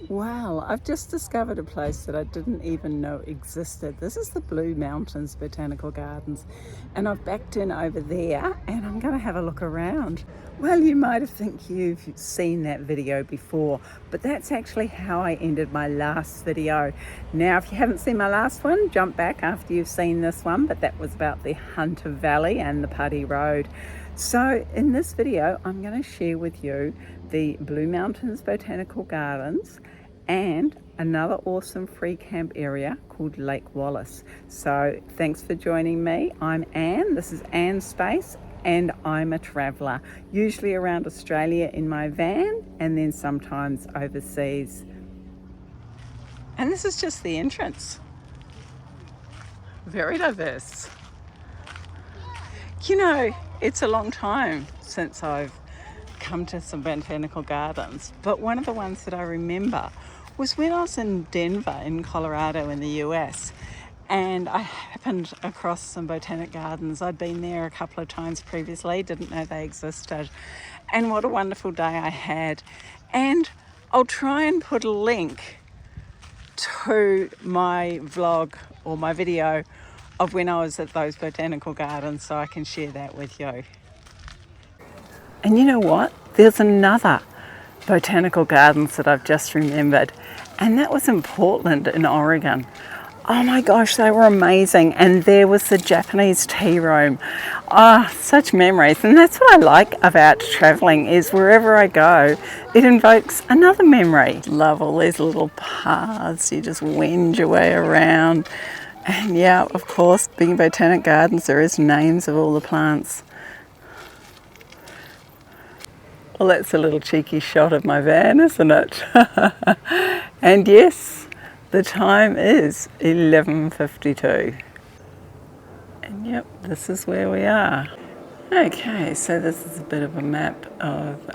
Wow, I've just discovered a place that I didn't even know existed. This is the Blue Mountains Botanical Gardens, and I've backed in over there and I'm going to have a look around. Well, you might have think you've seen that video before, but that's actually how I ended my last video. Now, if you haven't seen my last one, jump back after you've seen this one, but that was about the Hunter Valley and the Putty Road. So in this video, I'm going to share with you the Blue Mountains Botanical Gardens and another awesome free camp area called Lake Wallace. So thanks for joining me. I'm Anne, this is Anne's Space, and I'm a traveller, usually around Australia in my van and then sometimes overseas. And this is just the entrance. Very diverse. You know, it's a long time since I've come to some botanical gardens, but one of the ones that I remember was when I was in Denver in Colorado in the US, and I happened across some botanic gardens. I'd been there a couple of times previously, didn't know they existed, and what a wonderful day I had. And I'll try and put a link to my vlog or my video of when I was at those botanical gardens so I can share that with you. And you know what? There's another botanical gardens that I've just remembered, and that was in Portland in Oregon. Oh my gosh, they were amazing. And there was the Japanese tea room. Ah, such memories. And that's what I like about traveling, is wherever I go, it invokes another memory. Love all these little paths. You just wend your way around. And yeah, of course, being botanic gardens, there is names of all the plants. Well, that's a little cheeky shot of my van, isn't it? And yes, the time is 11:52. And yep, this is where we are. Okay, so this is a bit of a map of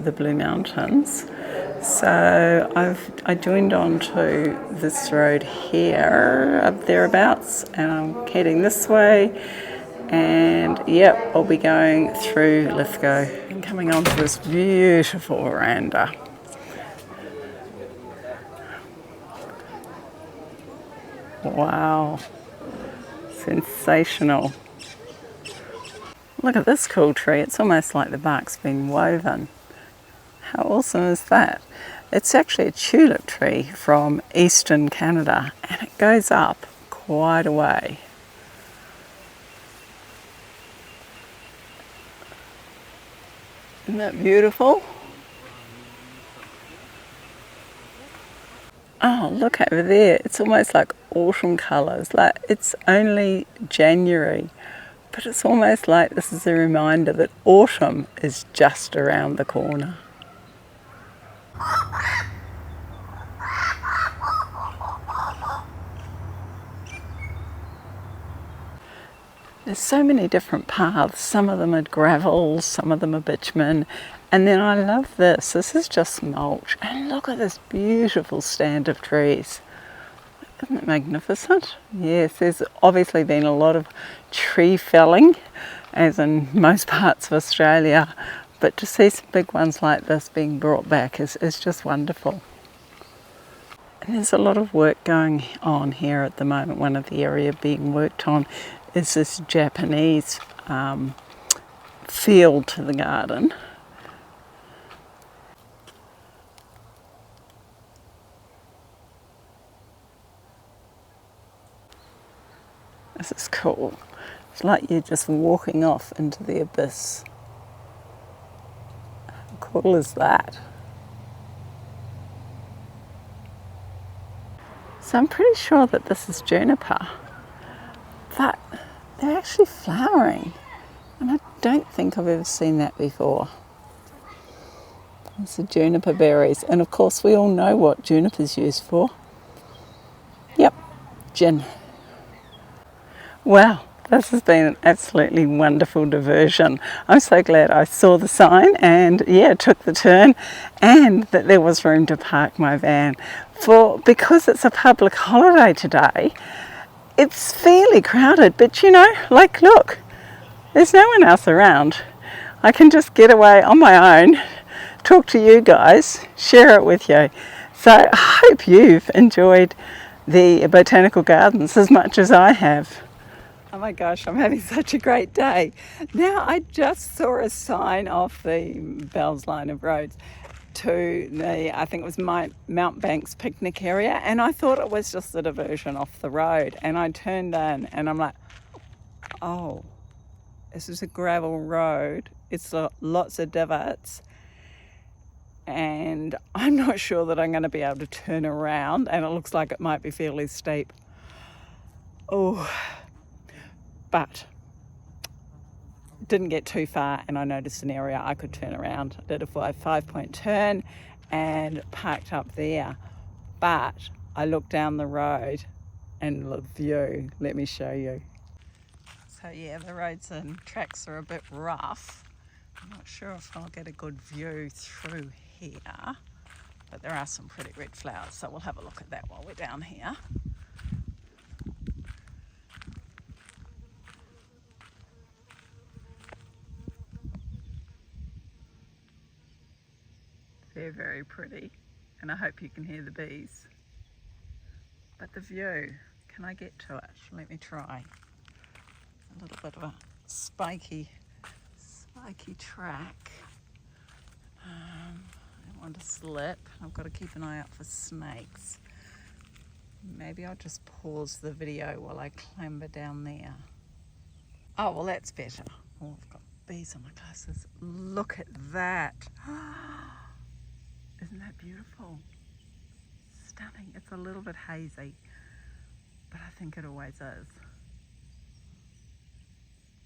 the Blue Mountains. So I joined onto this road here, up thereabouts, and I'm heading this way. And yep, I'll be going through Lithgow and coming onto this beautiful veranda. Wow, sensational. Look at this cool tree, it's almost like the bark's been woven. How awesome is that? It's actually a tulip tree from eastern Canada, and it goes up quite a way. Isn't that beautiful? Oh, look over there. It's almost like autumn colours. Like it's only January, but it's almost like this is a reminder that autumn is just around the corner. There's so many different paths. Some of them are gravel, some of them are bitumen. And then I love this. This is just mulch. And look at this beautiful stand of trees. Isn't it magnificent? Yes, there's obviously been a lot of tree felling, as in most parts of Australia. But to see some big ones like this being brought back is just wonderful. And there's a lot of work going on here at the moment. One of the areas being worked on is this Japanese feel to the garden. This is cool. It's like you're just walking off into the abyss. How cool is that? So I'm pretty sure that this is juniper, but they're actually flowering, and I don't think I've ever seen that before. It's the juniper berries, and of course we all know what juniper's used for. Yep, gin. Wow, this has been an absolutely wonderful diversion. I'm so glad I saw the sign and took the turn, and that there was room to park my van. Because it's a public holiday today, it's fairly crowded, but you know, like look, there's no one else around. I can just get away on my own, talk to you guys, share it with you. So I hope you've enjoyed the botanical gardens as much as I have. Oh my gosh, I'm having such a great day. Now I just saw a sign off the Bell's line of roads to the, I think it was Mount Banks picnic area, and I thought it was just a diversion off the road, and I turned in and I'm like, oh, this is a gravel road. It's lots of divots, and I'm not sure that I'm going to be able to turn around, and it looks like it might be fairly steep. Oh, but didn't get too far, and I noticed an area I could turn around. I did a 5-point turn and parked up there. But I looked down the road and the view, let me show you. So yeah, the roads and tracks are a bit rough. I'm not sure if I'll get a good view through here, but there are some pretty red flowers, so we'll have a look at that while we're down here. They're very pretty, and I hope you can hear the bees. But the view, can I get to it? Let me try. A little bit of a spiky track. I don't want to slip. I've got to keep an eye out for snakes. Maybe I'll just pause the video while I clamber down there. Oh, well, that's better. Oh, I've got bees on my glasses. Look at that. Isn't that beautiful? Stunning. It's a little bit hazy, but I think it always is.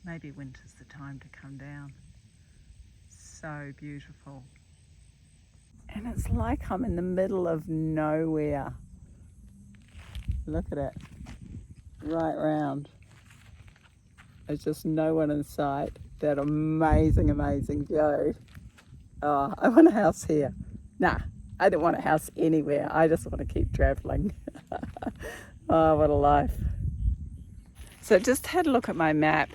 Maybe winter's the time to come down. So beautiful. And it's like I'm in the middle of nowhere. Look at it. Right round. There's just no one in sight. That amazing, amazing view. Oh, I want a house here. Nah, I don't want a house anywhere. I just want to keep travelling. Oh, what a life. So just had a look at my map,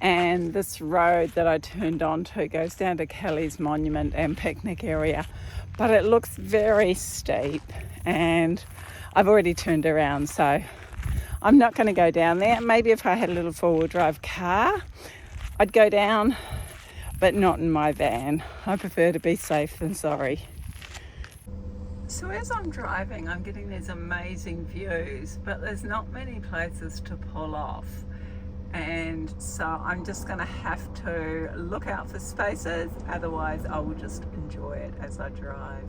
and this road that I turned onto goes down to Kelly's Monument and picnic area, but it looks very steep, and I've already turned around, so I'm not going to go down there. Maybe if I had a little four-wheel drive car, I'd go down, but not in my van. I prefer to be safe than sorry. So as I'm driving, I'm getting these amazing views, but there's not many places to pull off. And so I'm just going to have to look out for spaces, otherwise I will just enjoy it as I drive.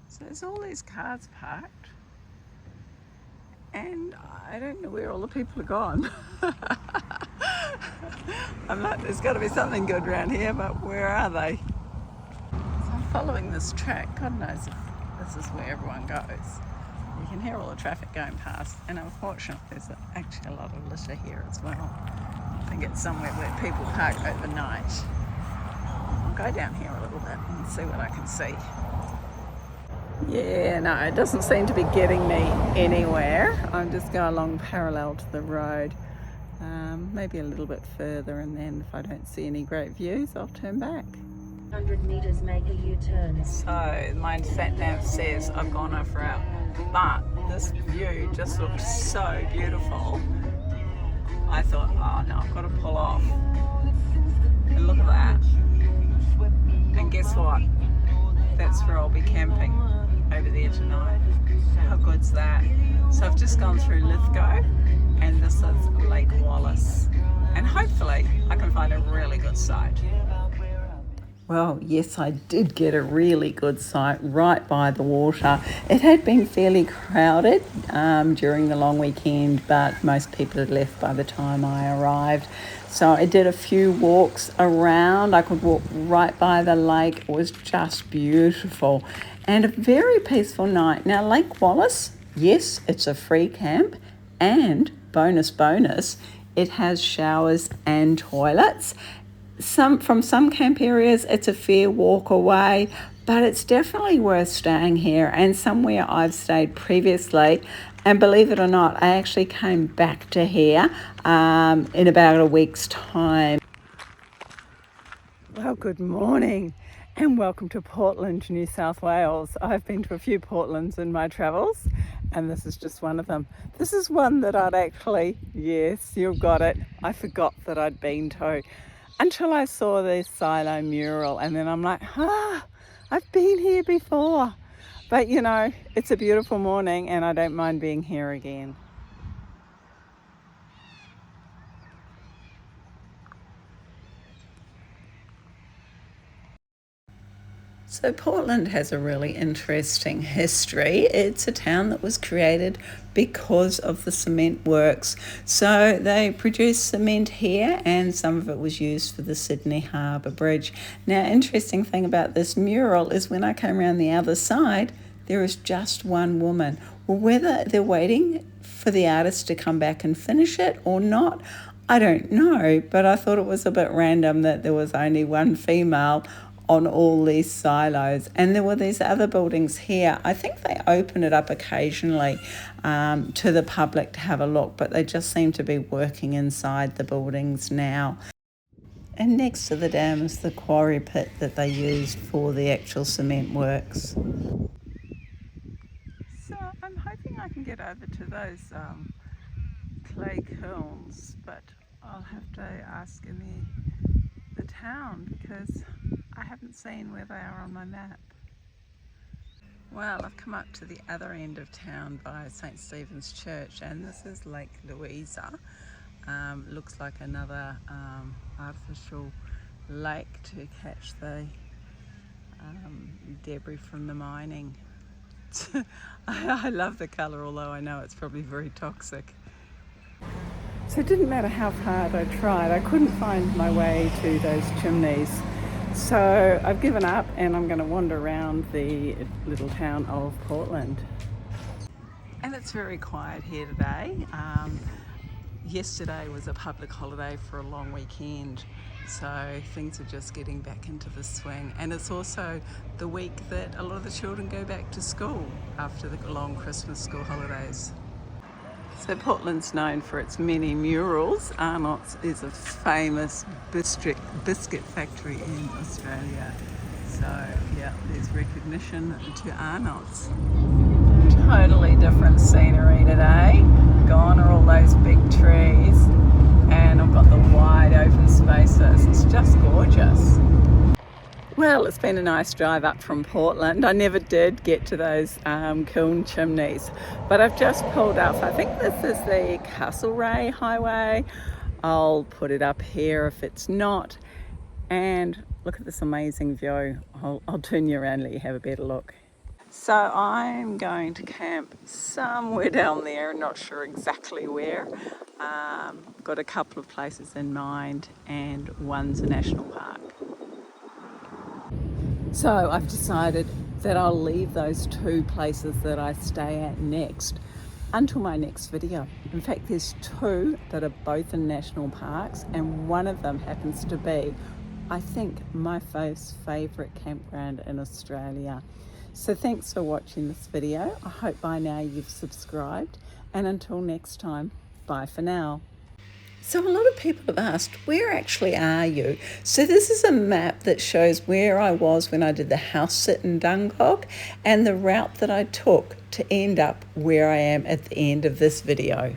So there's all these cars parked, and I don't know where all the people are gone. I'm like, there's got to be something good around here, but where are they? So I'm following this track. God knows if this is where everyone goes. You can hear all the traffic going past, and unfortunately there's actually a lot of litter here as well. I think it's somewhere where people park overnight. I'll go down here a little bit and see what I can see. Yeah, no, it doesn't seem to be getting me anywhere. I'm just going along parallel to the road, maybe a little bit further, and then if I don't see any great views, I'll turn back. 100 meters, make a U-turn. So my sat nav says I've gone off route, but this view just looks so beautiful. I thought, oh no, I've got to pull off. And look at that. And guess what? That's where I'll be camping over there tonight. How good's that? So I've just gone through Lithgow, and this is Lake Wallace. And hopefully I can find a really good site. Well, yes, I did get a really good site right by the water. It had been fairly crowded during the long weekend, but most people had left by the time I arrived. So I did a few walks around. I could walk right by the lake. It was just beautiful and a very peaceful night. Now, Lake Wallace, yes, it's a free camp, and bonus, it has showers and toilets. From some camp areas, it's a fair walk away, but it's definitely worth staying here, and somewhere I've stayed previously. And believe it or not, I actually came back to here in about a week's time. Well, good morning. And welcome to Portland, New South Wales. I've been to a few Portlands in my travels, and this is just one of them. This is one that I'd actually, yes, you've got it, I forgot that I'd been to until I saw this silo mural, and then I'm like, I've been here before. But you know, it's a beautiful morning and I don't mind being here again. So Portland has a really interesting history. It's a town that was created because of the cement works. So they produced cement here and some of it was used for the Sydney Harbour Bridge. Now, interesting thing about this mural is when I came around the other side, there is just one woman. Well, whether they're waiting for the artist to come back and finish it or not, I don't know, but I thought it was a bit random that there was only one female on all these silos. And there were these other buildings here. I think they open it up occasionally to the public to have a look, but they just seem to be working inside the buildings now. And next to the dam is the quarry pit that they used for the actual cement works. So I'm hoping I can get over to those clay kilns, but I'll have to ask in the town because I haven't seen where they are on my map. Well, I've come up to the other end of town by St. Stephen's Church, and this is Lake Louisa. Looks like another artificial lake to catch the debris from the mining. I love the colour, although I know it's probably very toxic. So it didn't matter how hard I tried, I couldn't find my way to those chimneys. So I've given up and I'm going to wander around the little town of Portland. And it's very quiet here today. Yesterday was a public holiday for a long weekend, so things are just getting back into the swing. And it's also the week that a lot of the children go back to school after the long Christmas school holidays. So Portland's known for its many murals. Arnott's is a famous biscuit factory in Australia. So yeah, there's recognition to Arnott's. Totally different scenery today. Gone are all those big trees and I've got the wide open spaces. It's just gorgeous. Well, it's been a nice drive up from Portland. I never did get to those kiln chimneys, but I've just pulled up. I think this is the Castlereagh Highway. I'll put it up here if it's not. And look at this amazing view. I'll turn you around and let you have a better look. So I'm going to camp somewhere down there, not sure exactly where. Got a couple of places in mind and one's a national park. So I've decided that I'll leave those two places that I stay at next until my next video. In fact, there's two that are both in national parks and one of them happens to be, I think, my favourite campground in Australia. So thanks for watching this video. I hope by now you've subscribed, and until next time, bye for now. So a lot of people have asked, where actually are you? So this is a map that shows where I was when I did the house sit in Dungog and the route that I took to end up where I am at the end of this video.